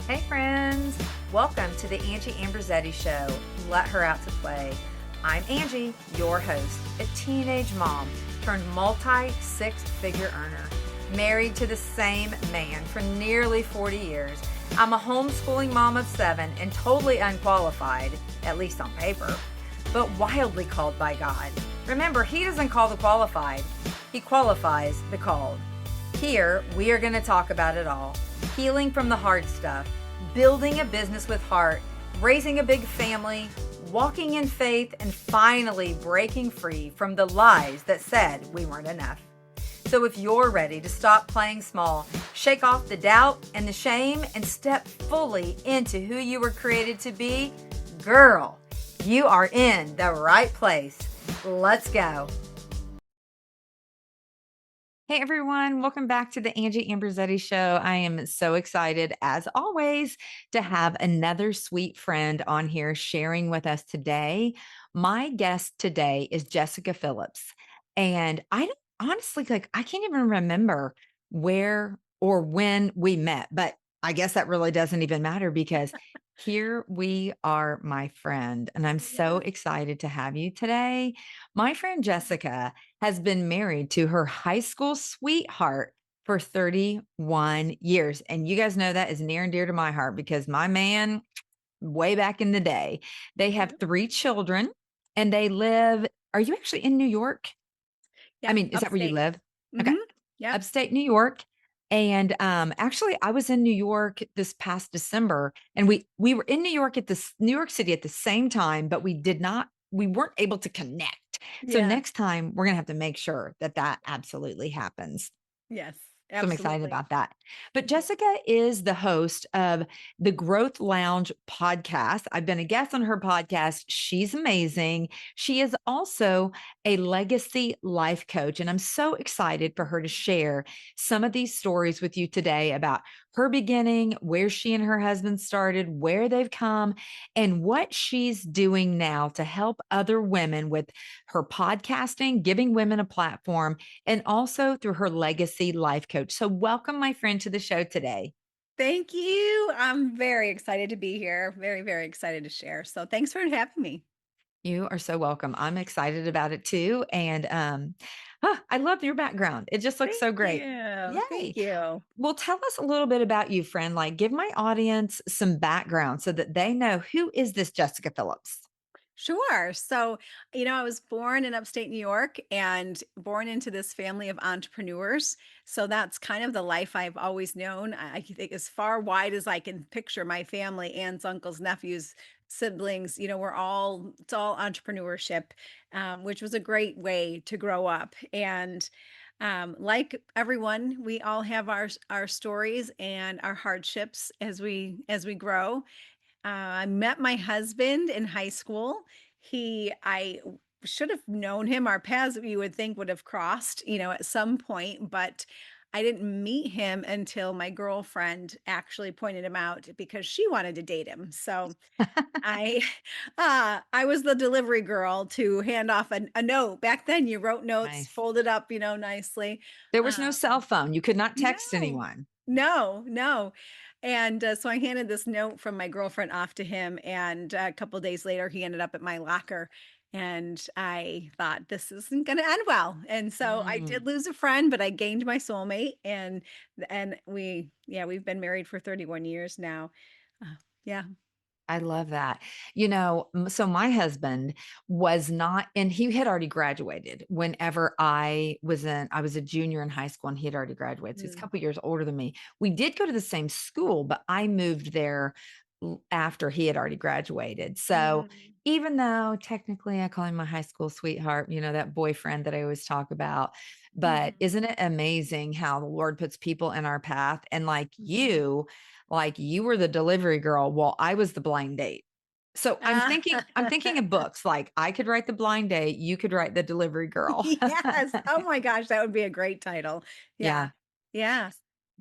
Hey friends, welcome to the Angie Ambrosetti Show. Let her out to play. I'm Angie, your host, a teenage mom turned multi-six-figure earner, married to the same man for nearly 40 years. I'm a homeschooling mom of 7 and totally unqualified, at least on paper, but wildly called by God. Remember, He doesn't call the qualified, He qualifies the called. Here, we are going to talk about it all. Healing from the hard stuff, building a business with heart, raising a big family, walking in faith, and finally breaking free from the lies that said we weren't enough. So if you're ready to stop playing small, shake off the doubt and the shame, and step fully into who you were created to be, girl, you are in the right place. Let's go. Hey everyone, welcome back to the Angie Ambrosetti Show. I am so excited, as always, to have another sweet friend on here sharing with us today. My guest today is Jessica Phillips. And I don't honestly, I can't even remember where or when we met, but I guess that really doesn't even matter because here we are, my friend. And I'm so Yeah. excited to have you today. My friend Jessica has been married to her high school sweetheart for 31 years. And you guys know that is near and dear to my heart because my man, way back in the day, they have Mhm. 3 children and they live. Are you actually in New York? I Yeah, mean, is that where you upstate. live? Okay. Mhm. Yep. Upstate New York. And actually I was in New York this past December and we were in New York at this New York City at the same time, but we weren't able to connect. So Yeah. next time we're going to have to make sure that that absolutely happens. Yes, So I'm excited absolutely. about that. But Yeah. Jessica is the host of the Growth Lounge podcast. I've been a guest on her podcast. She's amazing. She is also a legacy life coach. And I'm so excited for her to share some of these stories with you today about her beginning, where she and her husband started, where they've come, and what she's doing now to help other women with her podcasting, giving women a platform, and also through her legacy life coach. So, welcome, my friend, to the show today. Thank you. I'm very excited to be here. Very, very excited to share. So thanks for having me. You are so welcome. I'm excited about it too. And I love your background. It just looks Thank so great. you. Yay. Thank you. Well, tell us a little bit about you, friend. Like, give my audience some background so that they know who is this Jessica Phillips? Sure. So, I was born in upstate New York and born into this family of entrepreneurs. So that's kind of the life I've always known. I think as far wide as I can picture my family, aunts, uncles, nephews, siblings, it's all entrepreneurship, which was a great way to grow up. And like everyone, we all have our stories and our hardships as we grow. I met my husband in high school. I should have known him. Our paths, you would think, would have crossed, at some point, but I didn't meet him until my girlfriend actually pointed him out because she wanted to date him. So I, I was the delivery girl to hand off a note. Back then, you wrote notes, Nice. folded up, nicely. There was no Um, cell phone. You could not text no, anyone. no, no. And so I handed this note from my girlfriend off to him. And a couple days later, he ended up at my locker. And I thought, this isn't going to end well. And so I did Mm. lose a friend, but I gained my soulmate. And we've been married for 31 years now. Yeah. I love that. So my husband was not, and he had already graduated whenever I was a junior in high school and he had already graduated. So he's a Mm, couple years older than me. We did go to the same school, but I moved there after he had already graduated. So mm, even though technically I call him my high school sweetheart, that boyfriend that I always talk about, but mhm, isn't it amazing how the Lord puts people in our path? And mhm. like you were the delivery girl while I was the blind date. So Ah. I'm thinking of books, like I could write the blind date, you could write the delivery girl. Yes. Oh my gosh, that would be a great title. Yeah. Yeah. Yeah.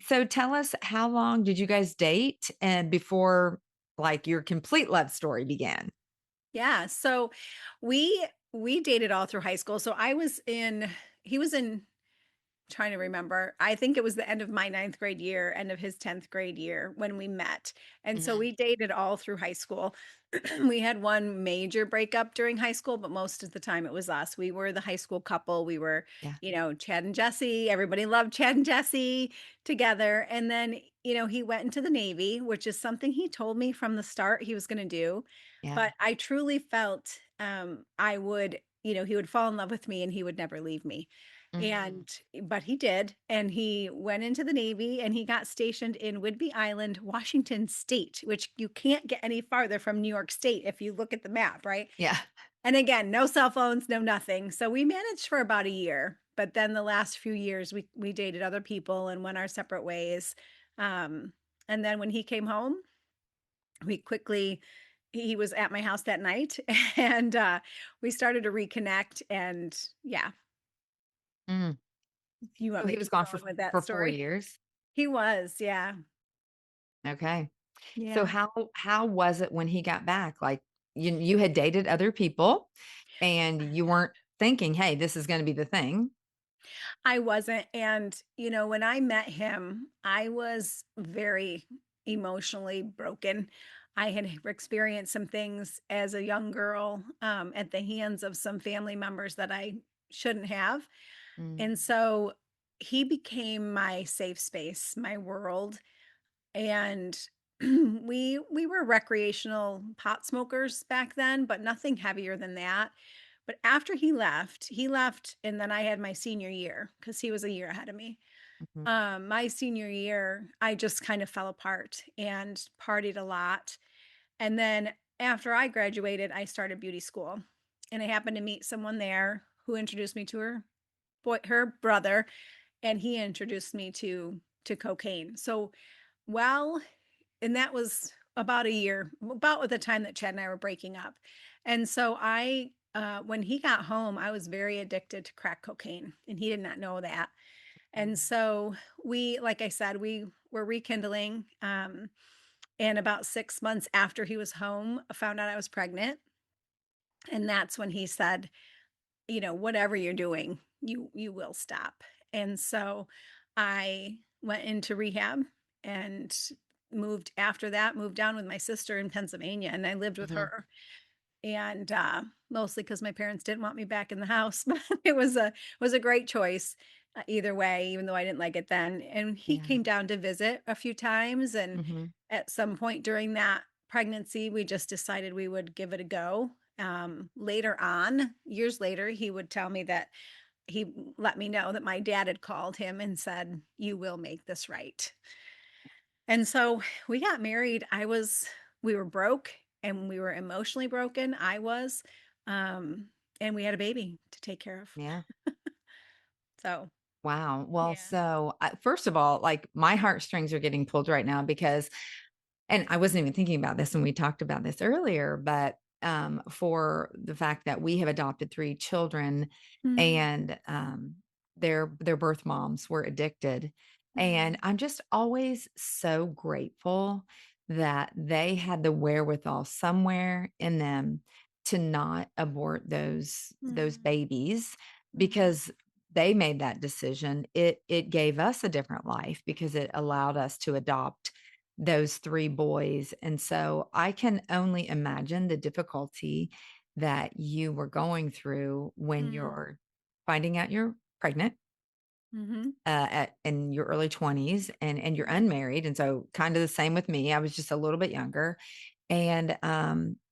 So tell us, how long did you guys date and before like your complete love story began? Yeah. So we dated all through high school. So I was in he was in trying to remember. I think it was the end of my ninth grade year, end of his 10th grade year when we met. And so Mhm. we dated all through high school. We had one major breakup during high school, but most of the time it was us. We were the high school couple. We were, Yeah. Chad and Jesse. Everybody loved Chad and Jesse together. And then, he went into the Navy, which is something he told me from the start he was going to do. Yeah. But I truly felt I would, he would fall in love with me and he would never leave me. Mhm. And but he did, and he went into the Navy and he got stationed in Whidbey Island, Washington State, which you can't get any farther from New York State if you look at the map, right? Yeah. And again, no cell phones, no nothing. So we managed for about a year, but then the last few years we dated other people and went our separate ways. Um, and then when he came home, we quickly he was at my house that night and we started to reconnect and yeah, Mhm. you want So me he to was keep gone going with that for 4 story? years? He was, yeah. Okay. So Yeah. how was it when he got back? Like, you had dated other people, and you weren't thinking, "Hey, this is gonna be the thing." I wasn't, and, when I met him, I was very emotionally broken. I had experienced some things as a young girl, at the hands of some family members that I shouldn't have, and Mm, so he became my safe space, my world, and we were recreational pot smokers back then, but nothing heavier than that. But after he left, and then I had my senior year because he was a year ahead of me. mhm, My senior year, I just kind of fell apart and partied a lot. And then after I graduated, I started beauty school, and I happened to meet someone there who introduced me to her brother, and he introduced me to cocaine. So, well, and that was about a year, about with the time that Chad and I were breaking up. And so when he got home, I was very addicted to crack cocaine, and he did not know that. And mm, so like I said, we were rekindling. And about 6 months after he was home, I found out I was pregnant. And that's when he said, whatever you're doing, you will stop. And so I went into rehab and moved after that, moved down with my sister in Pennsylvania, and I lived with mhm. her. And mostly because my parents didn't want me back in the house, but it was a great choice either way, even though I didn't like it then. And he Yeah. came down to visit a few times, and Mhm. at some point during that pregnancy, we just decided we would give it a go. Later on, years later, he would tell me that he let me know that my dad had called him and said, "You will make this right." And so we got married. We were broke and we were emotionally broken. I was, and we had a baby to take care of. Yeah. So, Wow. Well, yeah. so, first of all, like, my heartstrings are getting pulled right now because and I wasn't even thinking about this when we talked about this earlier, but, for the fact that we have adopted 3 children Mm, and, their birth moms were addicted, and mm, I'm just always so grateful that they had the wherewithal somewhere in them to not abort those mm, babies mhm, because they made that decision. It gave us a different life because it allowed us to adopt those 3 boys, and so I can only imagine the difficulty that you were going through when mm, you're finding out you're pregnant, mhm, at in your early 20s and you're mhm, unmarried, and so kind of the same with me, I was just a little bit younger, and,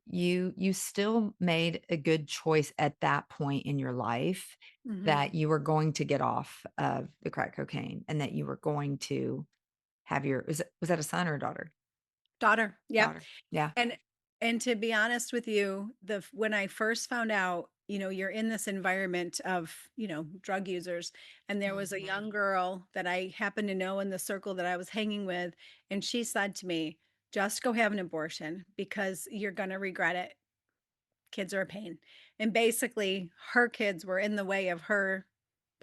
you still made a good choice at that point in your life mhm. that you were going to get off of the crack cocaine and that you were going to have your was that a son or a daughter? Daughter. Yep. Daughter. Yeah. And to be honest with you, when I first found out, you're in this environment of, drug users, and there was a Mhm. young girl that I happened to know in the circle that I was hanging with, and she said to me, "Just go have an abortion because you're going to regret it. Kids are a pain." And basically, her kids were in the way of her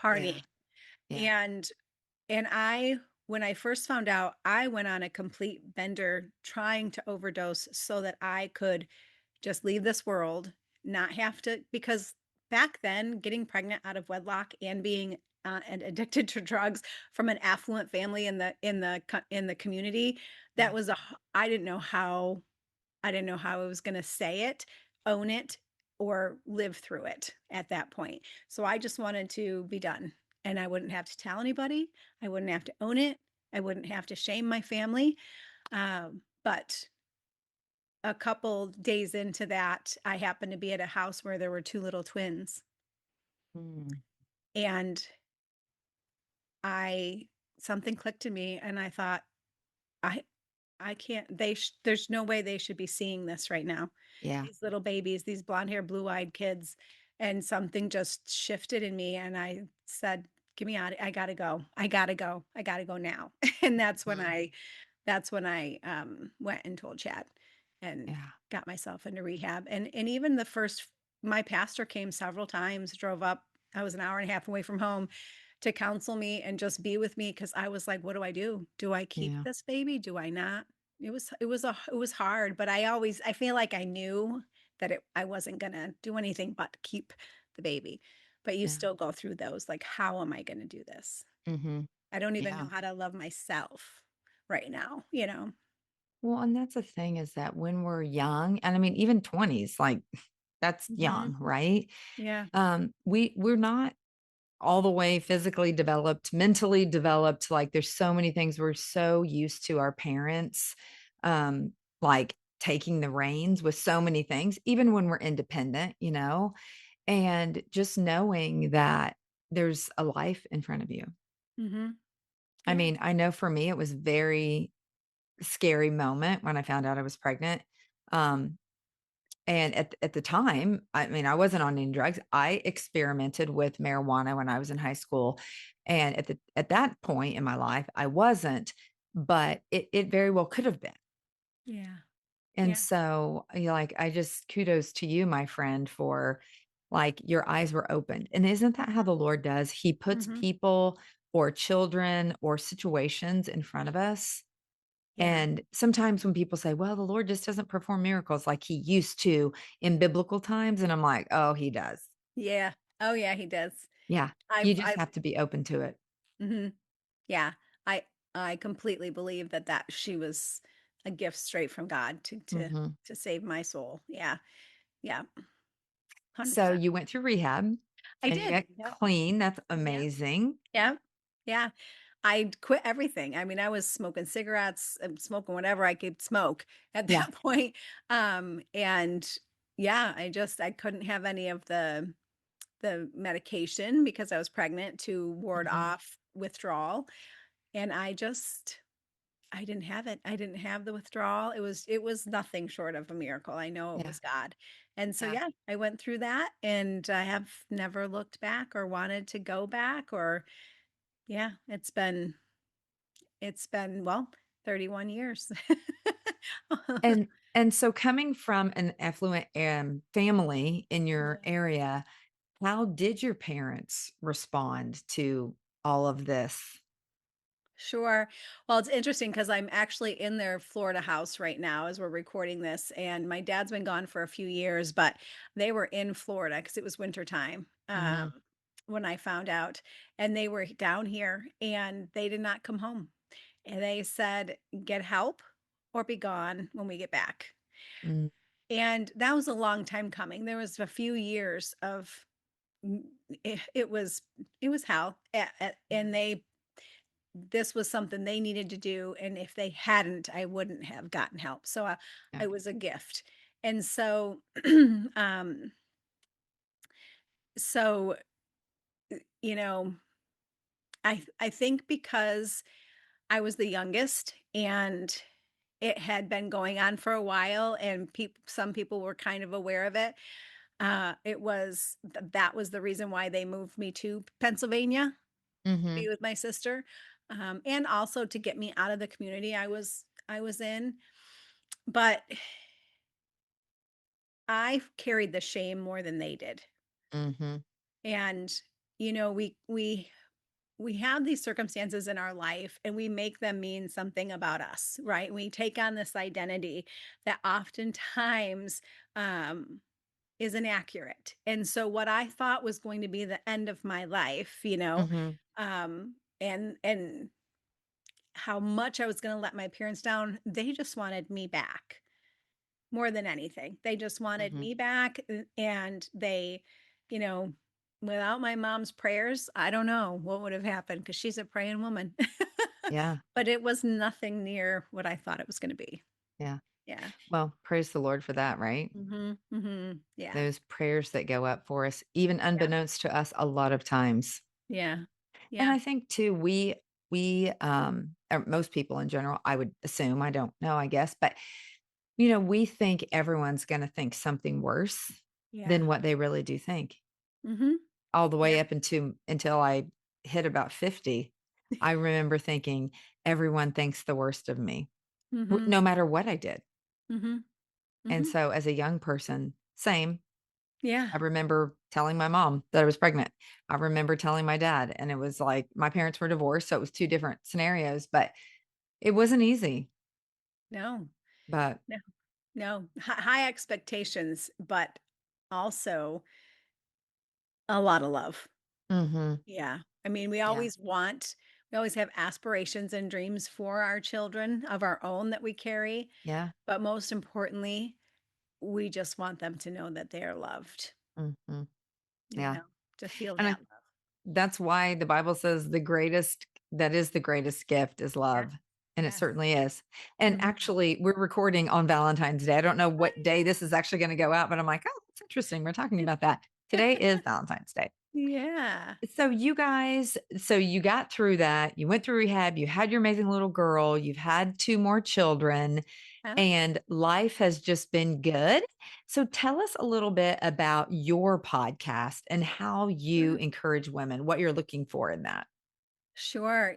Yeah. partying. Yeah. And when I first found out, I went on a complete bender trying to overdose so that I could just leave this world, not have to, because back then, getting pregnant out of wedlock and being and addicted to drugs from an affluent family in the community. That Yeah. was I didn't know how I was going to say it, own it, or live through it at that point. So I just wanted to be done, and I wouldn't have to tell anybody. I wouldn't have to own it. I wouldn't have to shame my family. But a couple days into that, I happened to be at a house where there were two little twins, Mm. and I something clicked in me, and I thought, I I can't. There's no way they should be seeing this right now. Yeah. These little babies, these blonde hair, blue eyed kids, and something just shifted in me, and I said, "Get me out! I gotta go! I gotta go! I gotta go now!" And Mhm. that's when I went and told Chad, and Yeah. got myself into rehab. And even the first, my pastor came several times, drove up. I was an hour and a half away from home to counsel me and just be with me because I was like, what do I do? Do I keep Yeah. this baby? Do I not? It was hard, but I feel like I knew that I wasn't gonna do anything but keep the baby. But you Yeah. still go through those, like, how am I gonna do this? Mhm. I don't even know Yeah. how to love myself right now, you know? Well, and that's the thing is that when we're young, and I mean, even 20s, like that's Mhm. young, right? Yeah. We're not all the way physically developed, mentally developed. Like there's so many things we're so used to our parents, um, like taking the reins with so many things, even when we're independent, and just knowing that there's a life in front of you. Mhm. I Yeah. mean, I know for me, it was very scary moment when I found out I was pregnant. Um, and at the time, I mean, I wasn't on any drugs. I experimented with marijuana when I was in high school, and at that point in my life, I wasn't, but it very well could have been. Yeah. And Yeah. so, like, I just kudos to you, my friend, for like your eyes were opened. And isn't that how the Lord does? He puts Mhm. people or children or situations in front of us. Yeah. And sometimes when people say, well, the Lord just doesn't perform miracles like he used to in biblical times. And I'm like, oh, he does. Yeah. Oh, yeah, he does. Yeah. You just I've have to be open to it. Mhm. Yeah. I I completely believe that she was a gift straight from God Mhm. to save my soul. Yeah. Yeah. So 100%. you went through rehab I and you did. got Yep. clean. That's Yeah. amazing. Yeah. Yeah. I quit everything. I mean, I was smoking cigarettes and smoking whatever I could smoke at Yeah. that point. And yeah, I couldn't have any of the medication because I was pregnant to ward Mhm. off withdrawal. And I didn't have it. I didn't have the withdrawal. It was nothing short of a miracle. I know it Yeah. was God. And so Yeah. yeah, I went through that, and I have never looked back or wanted to go back. Or yeah, it's been, well, 31 years. And so coming from an affluent family in your Mhm. area, how did your parents respond to all of this? Sure. Well, it's interesting because I'm actually in their Florida house right now as we're recording this. And my dad's been gone for a few years, but they were in Florida because it was winter time Mhm. when I found out. And they were down here and they did not come home. And they said, get help or be gone when we get back. Mm. And that was a long time coming. There was a few years of mm, it was hell. And this was something they needed to do, and if they hadn't, I wouldn't have gotten help. So, Yeah. it was a gift. And so, um, so, you know, I think because I was the youngest and it had been going on for a while and some people were kind of aware of it. That was the reason why they moved me to Pennsylvania to be Mhm. with my sister, and also to get me out of the community I was in. But I carried the shame more than they did. Mhm. And we have these circumstances in our life and we make them mean something about us, right? We take on this identity that oftentimes um is inaccurate. And so what I thought was going to be the end of my life, Mhm. and how much I was going to let my parents down, they just wanted me back more than anything. They just wanted Mhm. me back, and they, you know, without my mom's prayers, I don't know what would have happened because she's a praying woman. Yeah. But it was nothing near what I thought it was going to be. Yeah. Yeah. Well, praise the Lord for that, right? Mhm. Mhm. Yeah. Those prayers that go up for us, even Yeah. unbeknownst to us a lot of times. Yeah. And Yeah. I think too, or most people in general, I would assume, I don't know, I guess, but we think everyone's going to think something worse Yeah. than what they really do think. Mhm. All the Yeah. way up until I hit about 50, I remember thinking everyone thinks the worst of me, Mhm. no matter what I did. Mhm. And Mhm. so as a young person, same. Yeah. I remember telling my mom that I was pregnant. I remember telling my dad, and it was like my parents were divorced, so it was two different scenarios, but it wasn't easy. No. But No. No. High expectations, but also a lot of love. mhm, Yeah. I mean, yeah, we always have aspirations and dreams for our children of our own that we carry, yeah, but most importantly, we just want them to know that they are loved, mhm, you yeah, know, to feel and that love. that's why the Bible says that is the greatest gift is Yeah. love, and it Yes. certainly is. And Mhm. actually, we're recording on Valentine's Day. I don't know Oh, what day this is actually gonna go out, but I'm like, "Oh, that's interesting. We're talking about that." Today is Valentine's Day. yeah. So you got through that, you went through rehab, you had your amazing little girl, you've had 2 more children, Yeah. and life has just been good. So tell us a little bit about your podcast and how you Sure. encourage women, what you're looking for in that. Sure.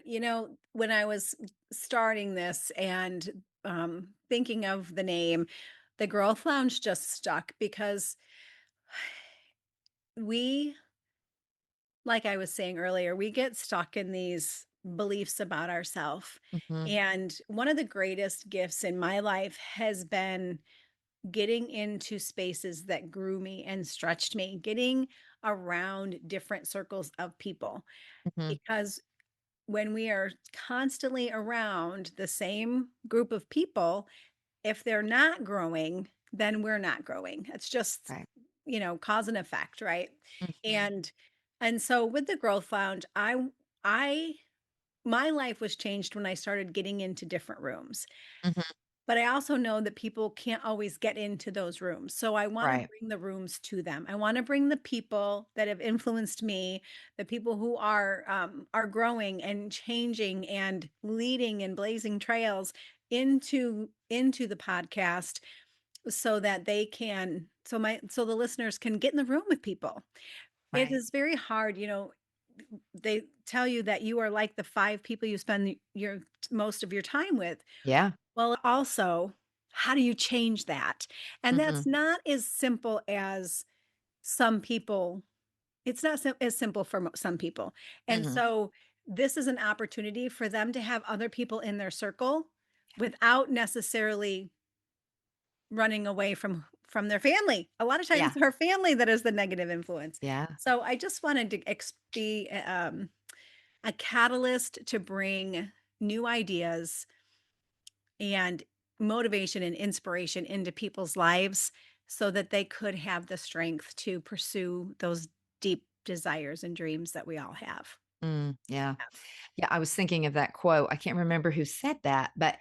When I was starting this and thinking of the name, the Growth Lounge just stuck because we, like I was saying earlier, we get stuck in these beliefs about ourselves. Mhm, And one of the greatest gifts in my life has been getting into spaces that grew me and stretched me, getting around different circles of people. mhm, Because when we are constantly around the same group of people, if they're not growing, then we're not growing. It's just, right. cause and effect, right? Mhm, And and so with the Growth Lounge, I my life was changed when I started getting into different rooms. mhm, But I also know that people can't always get into those rooms. So I want to right, bring the rooms to them. I want to bring the people that have influenced me, the people who are growing and changing and leading and blazing trails into the podcast so that they can so the listeners can get in the room with people. It right. is very hard, they tell you that you are like the 5 people you spend your most of your time with. Yeah. Well, also, how do you change that? And that's Mhm, not as simple as some people it's not as simple for some people. And mhm, so this is an opportunity for them to have other people in their circle without necessarily running away from their family. A lot of times yeah, it's our family that is the negative influence. yeah, So I just wanted to be a catalyst to bring new ideas and motivation and inspiration into people's lives so that they could have the strength to pursue those deep desires and dreams that we all have. yeah. Yeah. Yeah, I was thinking of that quote. I can't remember who said that, but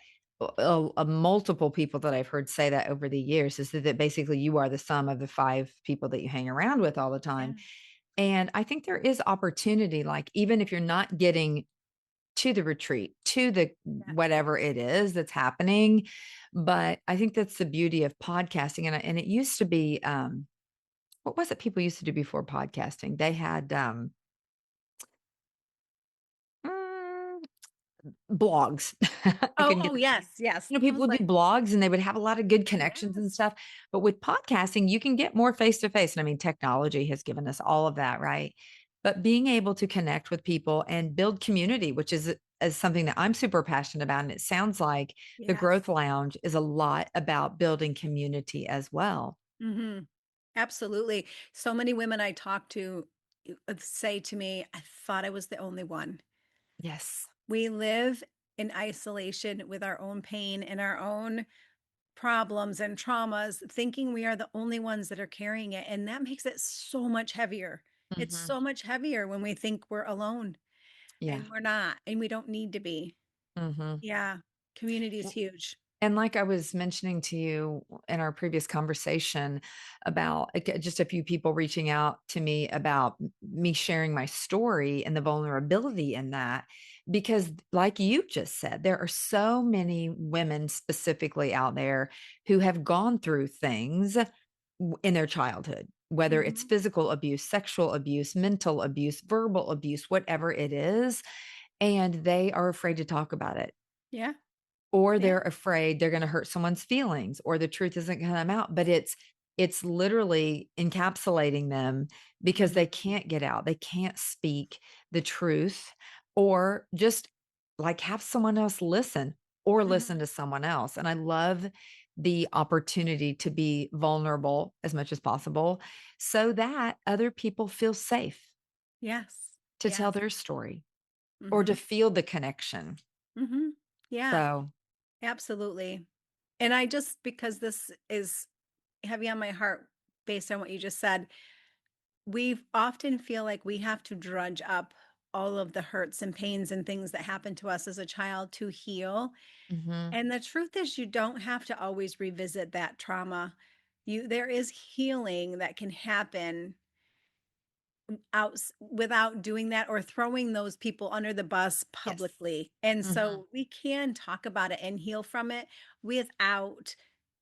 multiple people that I've heard say that over the years is that basically you are the sum of the 5 people that you hang around with all the Yeah. time. And I think there is opportunity, like, even if you're not getting to the retreat, to the Yeah. whatever it is that's happening, but I think that's the beauty of podcasting, and it used to be, what was it people used to do before podcasting? They had, mm, blogs. I couldn't get Oh, yes, yes. I people was would do like, blogs and they would have a lot of good connections and yes. stuff. But with podcasting, you can get more face to face. And I mean, technology has given us all of that, right? But being able to connect with people and build community, which is something that I'm super passionate about. And it sounds like the Yes. Growth Lounge is a lot about building community as well. Mhm. Absolutely. So many women I talk to say to me, I thought I was the only one. Yes. We live in isolation with our own pain and our own problems and traumas, thinking we are the only ones that are carrying it. And that makes it so much heavier. It's Mhm. so much heavier when we think we're alone Yeah. and we're not, and we don't need to be. Mhm. Yeah. Community is huge. And like I was mentioning to you in our previous conversation about just a few people reaching out to me about me sharing my story and the vulnerability in that, because like you just said, there are so many women specifically out there who have gone through things in their childhood, whether it's Hmm. physical abuse, sexual abuse, mental abuse, verbal abuse, whatever it is, and they are afraid to talk about it, Yeah. or Yeah. they're afraid they're gonna hurt someone's feelings, or the truth isn't gonna come out, but it's literally encapsulating them because they Hmm. can't get out, they can't speak the truth, or just, like, have someone else listen, or listen Hmm. to someone else, and I love the opportunity to be vulnerable as much as possible so that other people feel safe Yes. to tell Yes. their story or to Hmm. feel the connection. Hmm. Yeah. So Absolutely. And I just, because this is heavy on my heart based on what you just said, we often feel like we have to drudge up all of the hurts and pains and things that happened to us as a child to heal. mhm. And the truth is you don't have to always revisit that trauma. There is healing that can happen without doing that or throwing those people under the bus Yes. publicly. And Mhm. so we can talk about it and heal from it without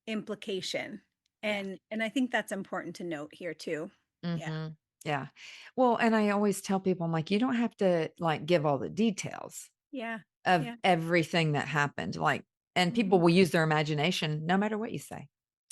implication. Yeah. And I think that's important to note here too. Yeah. Mhm. Yeah. Well, and I always tell people, I'm like, you don't have to like give all the details Yeah. of Yeah. everything that happened. Like, and people Mhm. will use their imagination no matter what you say.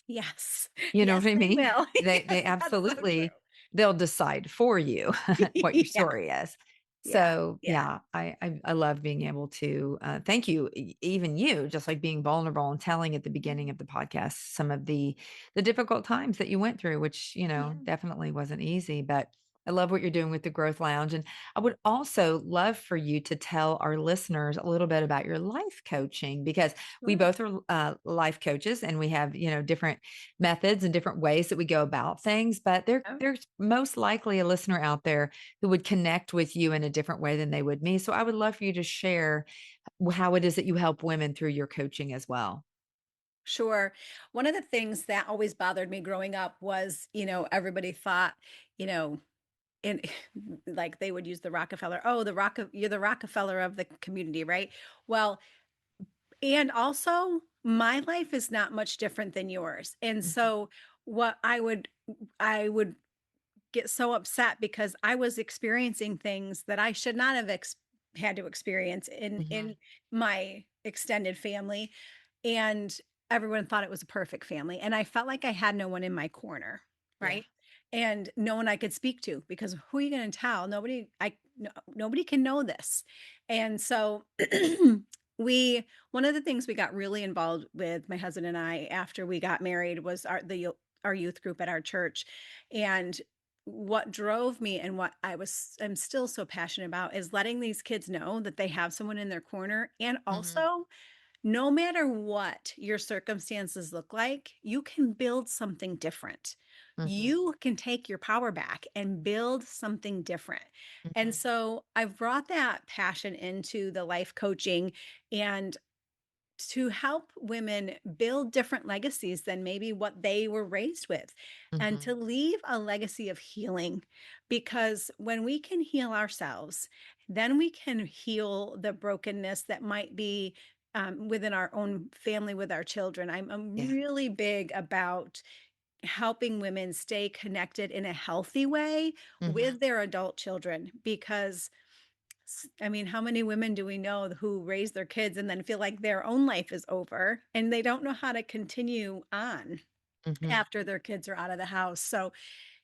Yes. You know Yes, what I they mean? will. They Yes, that's so absolutely true. they'll decide for you what your Yeah. story is. Yeah. So, Yeah. yeah, I love being able to, thank you, even you, just like being vulnerable and telling at the beginning Mhm. of the podcast some of the difficult times that you went through, which, Yeah. definitely wasn't easy, but I love what you're doing with the Growth Lounge, and I would also love for you to tell our listeners a little bit about your life coaching because we Sure. both are, life coaches and we have, different methods and different ways that we go about things, but Oh, there's most likely a listener out there who would connect with you in a different way than they would me. So I would love for you to share how it is that you help women through your coaching as well. sure. One of the things that always bothered me growing up was, everybody thought, you know, and like they would use the Rockefeller. Oh, you're the Rockefeller of the community, right? Well, and also my life is not much different than yours. And Mhm, so what I would get so upset because I was experiencing things that I should not have had to experience in mhm. my extended family, and everyone thought it was a perfect family, and I felt like I had no one in my corner, Yeah. right? And no one I could speak to because who are you going to tell? Nobody can know this. And so we one of the things we got really involved with, my husband and I, after we got married, was our youth group at our church. And what drove me and what I'm still so passionate about is letting these kids know that they have someone in their corner, and Mhm, also no matter what your circumstances look like, you can build something different. mhm, You can take your power back and build something different. And mhm. so I've brought that passion into the life coaching and to help women build different legacies than maybe what they were raised with, and Mhm. to leave a legacy of healing. Because when we can heal ourselves, then we can heal the brokenness that might be within our own family with our children. I'm Yeah. really big about helping women stay connected in a healthy way Mhm, with their adult children because I mean, how many women do we know who raise their kids and then feel like their own life is over and they don't know how to continue on mhm. after their kids are out of the house? So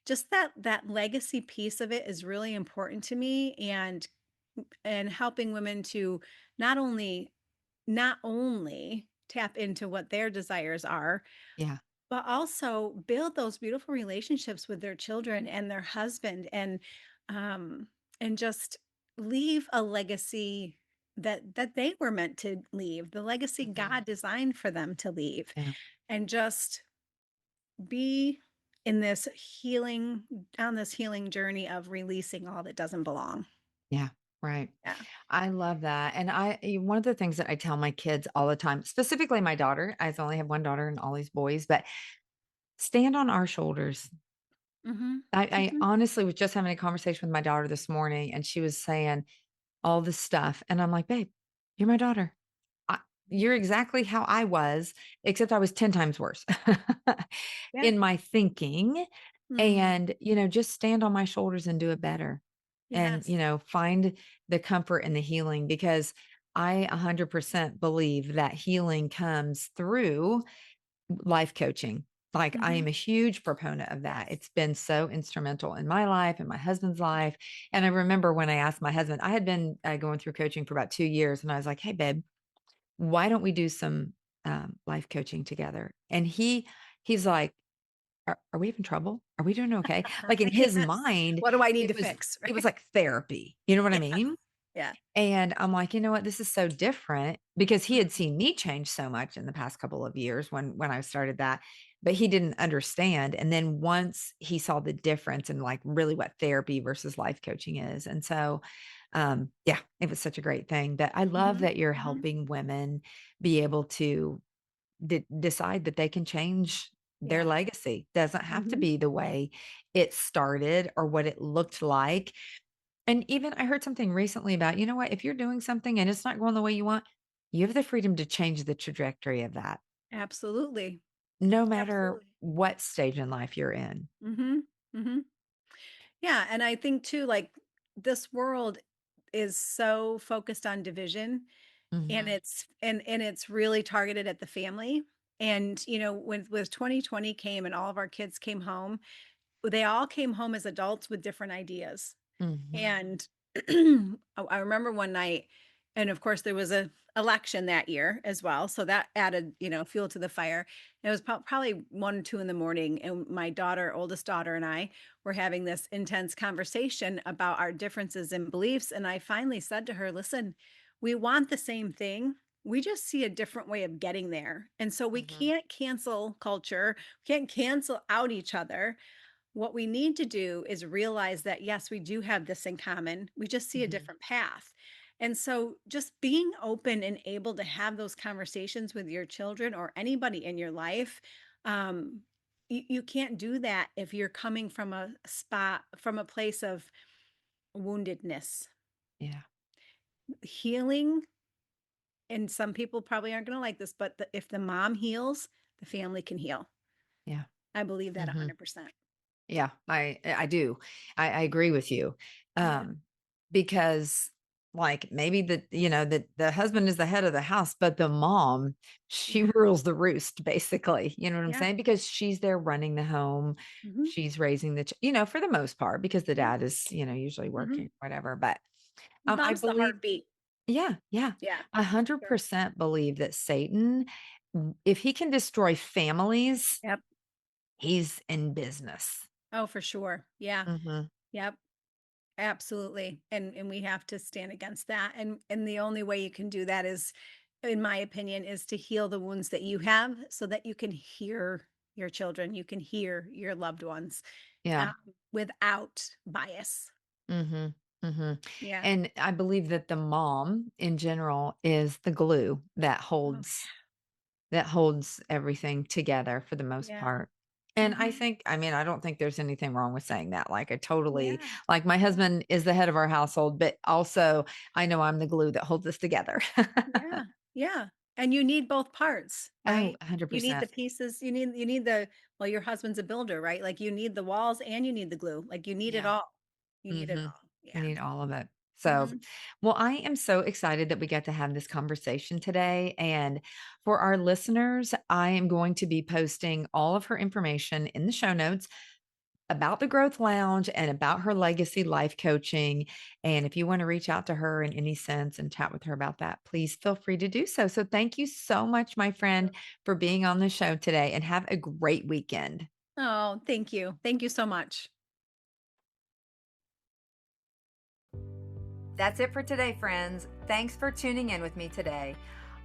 just that legacy piece of it is really important to me, and helping women to not only tap into what their desires are, Yeah. but also build those beautiful relationships with their children and their husband, um and just leave a legacy that they were meant to leave, the legacy Mhm. God designed for them to leave, Yeah. and just be in this healing on this healing journey of releasing all that doesn't belong. Yeah. Right. Yeah. I love that. And one of the things that I tell my kids all the time, specifically my daughter, I only have one daughter and all these boys, but stand on our shoulders. Mhm. I Mhm. honestly was just having a conversation with my daughter this morning and she was saying all this stuff. And I'm like, babe, you're my daughter. I, you're exactly how I was, except I was 10 times worse Yeah. in my thinking. Mhm. And, just stand on my shoulders and do it better. And, Yes. find the comfort and the healing because I 100% believe that healing comes through life coaching. Like, I am Mhm. a huge proponent of that. Yes. It's been so instrumental in my life and my husband's life. And I remember when I asked my husband, I had been going through coaching for about 2 years, and I was like, hey, babe, why don't we do some life coaching together? And he's like, are we having trouble? Are we doing okay? Like in his Yes. mind, What do I need it to was fix, it was right? like therapy. You know what I Yes. mean? Yeah. And I'm like, "You know what? This is so different," because he had Mhm. seen me change so much in the past couple of years when I started that, but he didn't understand, and then once he saw the difference in, like, really what therapy versus life coaching is, and so, yeah, it was such a great thing. But I love Mhm. that you're Mhm. helping women be able to decide that they can change their Yeah. legacy. Doesn't have to Mhm. be the way it started or what it looked like. And even I heard something recently about, you know what, if you're doing something and it's not going the way you want, you have the freedom to change the trajectory of that, Absolutely. no matter Absolutely. what stage in life you're in. Mhm. Mhm. Yeah, and I think too, like, this world is so focused on division, and Mhm, it's really targeted at the family. And, when 2020 came and all of our kids came home, they all came home as adults with different ideas. mhm, And I remember one night, and of course there was a election that year as well, so that added, fuel to the fire. And it was probably 1 2 in the morning, and my daughter, oldest daughter, and I were having this intense conversation about our differences in beliefs. And I finally said to her, listen, we want the same thing, we just see a different way of getting there. And so we mhm, can't cancel culture, we can't cancel out each other. What we need to do is realize that, yes, we do have this in common. We just see a mhm. different path. And so, just being open and able to have those conversations with your children or anybody in your life, um, you can't do that if you're coming from from a place of woundedness. Yeah, Healing, and some people probably aren't going to like this, but if the mom heals, the family can heal. yeah, I believe that mhm. 100%. Yeah, I do. I agree with you. Yeah. Um, because like maybe the husband is the head of the house, but the mom, she Yeah. rules the roost basically. You know what I'm Yeah. saying? Because she's there running the home. Hmm. She's raising for the most part because the Yeah. dad is, usually Hmm. working, whatever. But I Mom's the believe, heartbeat. yeah, yeah. Yeah, a for hundred sure. percent believe that Satan, if he can destroy families, Yep. he's in business. Oh, for sure. Yeah. Mhm. Yep. Absolutely. And we have to stand against that. And the only way you can do that is, in my opinion, is to heal the wounds that you have so that you can hear your children, you can hear your loved ones, Yeah. um, without bias. Mhm, mhm, Yeah. and I believe that the mom in general is the glue Oh, that holds everything together for the most yeah. part, and Hmm. I don't think there's anything wrong with saying that, like, I totally Yeah. like, my Yeah. husband is the head of our household, but also I know I'm the glue that holds us together. Yeah, yeah, and you need both parts, Oh, right? You need 100%. the pieces, you need the well, your husband's a builder, right? Like, you need the walls and you need the glue, like, you need it Yeah. all. You need it Mhm. all, You yeah. need all of it. So, Mhm. well, I am so excited that we get to have this conversation today. And for our listeners, I am going to be posting all of her information in the show notes about the Growth Lounge and about her legacy life coaching. And if you want to reach out to her in any sense and chat with her about that, please feel free to do so. So thank you so much, my friend, for being on the show today, and have a great weekend. Oh, thank you. Thank you so much. That's it for today, friends. Thanks for tuning in with me today.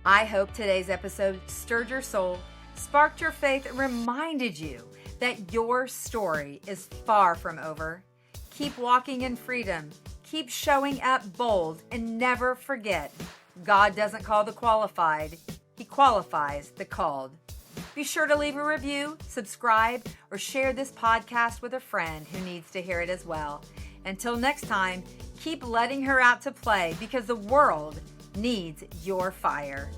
I hope today's episode stirred your soul, sparked your faith, and reminded you that your story is far from over. Keep walking in freedom, keep showing up bold, and never forget, God doesn't call the qualified, He qualifies the called. Be sure to leave a review, subscribe, or share this podcast with a friend who needs to hear it as well. Until next time, keep letting her out to play, because the world needs your fire.